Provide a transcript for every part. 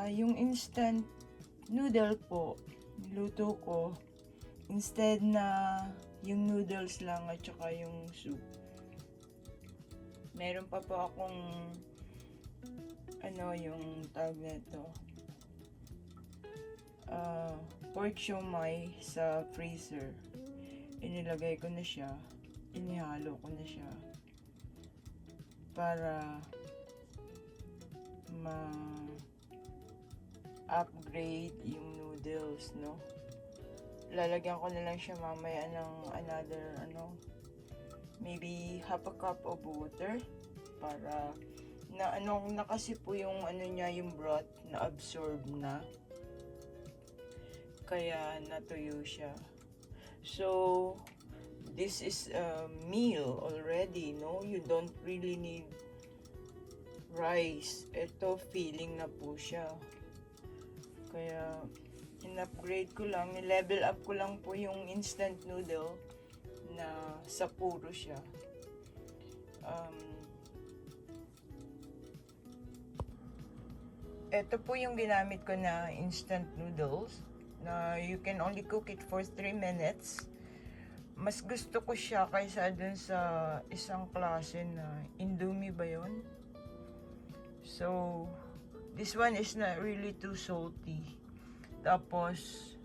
Yung instant noodle po, niluto ko. Instead na yung noodles lang at saka yung soup. Meron pa po akong yung tawag nito, pork siomai sa freezer. Inilagay ko na siya, inihalo ko na siya para ma-upgrade yung noodles, no? Lalagyan ko na lang siya mamaya ng another maybe half a cup of water para na kasi po yung niya, yung broth na absorb na, kaya natuyo siya. So this is a meal already, no? You don't really need rice. Ito filling na po siya, kaya in-upgrade ko lang, ni-level up ko lang po yung instant noodle na sa puro siya. Ito po yung ginamit ko na instant noodles na you can only cook it for 3 minutes. Mas gusto ko siya kaysa dun sa isang klase na Indomie ba yun? So, this one is not really too salty. Tapos,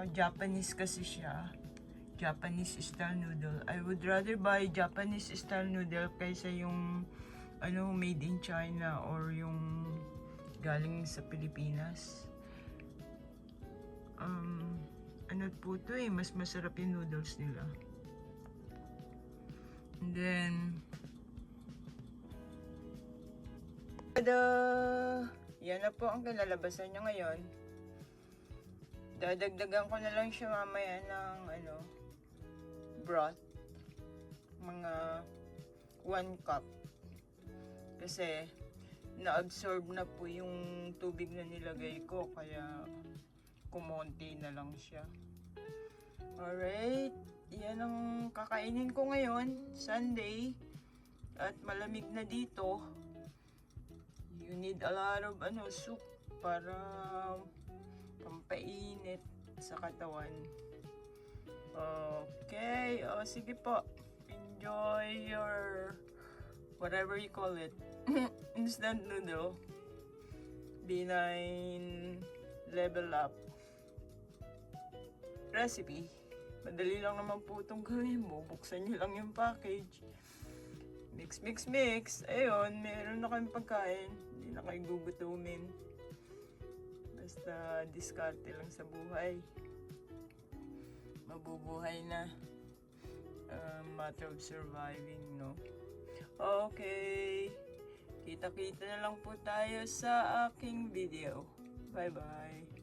Japanese kasi siya. Japanese style noodle. I would rather buy Japanese style noodle kaysa yung made in China or yung galing sa Pilipinas. Po to mas masarap yung noodles nila. And then, yan na po ang kinalabasan niya ngayon. Dadagdagan ko na lang siya mamaya ng broth. Mga 1 cup. Kasi na-absorb na po yung tubig na nilagay ko, kaya kumonti na lang siya. Alright, yan ang kakainin ko ngayon, Sunday. At malamig na dito. You need a lot of soup para pampainit sa katawan. Okay, sige po. Enjoy your whatever you call it. Instant noodle. B9 level up recipe. Madali lang naman po itong gawin mo. Buksan nyo lang yung package. Mix, mix, mix. Ayun, meron na kayong pagkain. Hindi na kayo gugutumin. Basta diskarte lang sa buhay. Mabubuhay na. Matter of surviving, no? Okay. Kita-kita na lang po tayo sa aking video. Bye-bye.